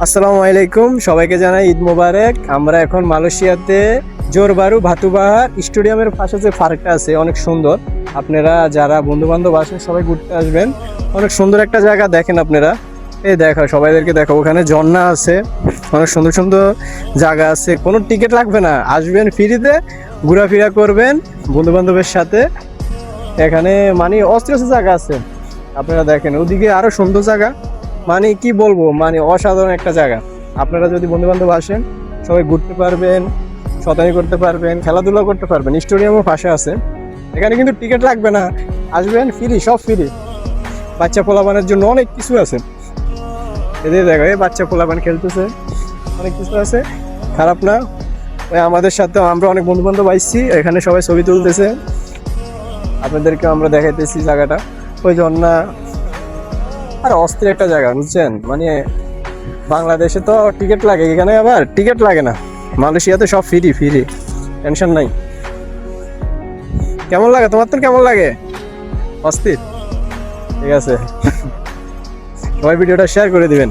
আসসালামু আলাইকুম, সবাইকে জানাই ঈদ মোবারক। আমরা এখন মালয়েশিয়াতে জোরবারু ভাতুবাহার স্টেডিয়ামের পাশে যে পার্কটা আছে অনেক সুন্দর। আপনারা যারা বন্ধু বান্ধব আসেন সবাই ঘুরতে আসবেন, অনেক সুন্দর একটা জায়গা। দেখেন আপনারা, এই দেখো, সবাইদেরকে দেখো, ওখানে ঝর্ণা আছে, অনেক সুন্দর সুন্দর জায়গা আছে। কোনো টিকিট লাগবে না, আসবেন ফ্রিতে, ঘোরাফেরা করবেন বন্ধু বান্ধবের সাথে। এখানে মানে অস্থির জায়গা আছে, আপনারা দেখেন। ওদিকে আরো সুন্দর জায়গা, মানে কি বলবো, মানে অসাধারণ একটা জায়গা। আপনারা যদি বন্ধু বান্ধব আসেন সবাই ঘুরতে পারবেন, শতানি করতে পারবেন, খেলাধুলা করতে পারবেন। স্টেডিয়ামও পাশে আছে, এখানে কিন্তু টিকিট লাগবে না, আসবেন ফ্রি, সব ফ্রি। বাচ্চা পোলাপানের জন্য অনেক কিছু আছে। এদের দেখো, এই বাচ্চা পোলাপান খেলতেছে, অনেক কিছু আছে, খারাপ না। ওই আমাদের সাথে আমরা অনেক বন্ধু বান্ধব আসছি, এখানে সবাই ছবি তুলতেছে। আপনাদেরকে আমরা দেখাইতেছি জায়গাটা, ওই ঝর্ণা। আর অস্থির একটা জায়গা, বুঝছেন? মানে বাংলাদেশে তো টিকিট লাগে, এখানে আবার টিকিট লাগে না। মালয়েশিয়াতে সব ফ্রি ফ্রি, টেনশন নাই। কেমন লাগে তোমার? তো কেমন লাগে? অস্থির। ঠিক আছে, সবাই ভিডিওটা শেয়ার করে দিবেন।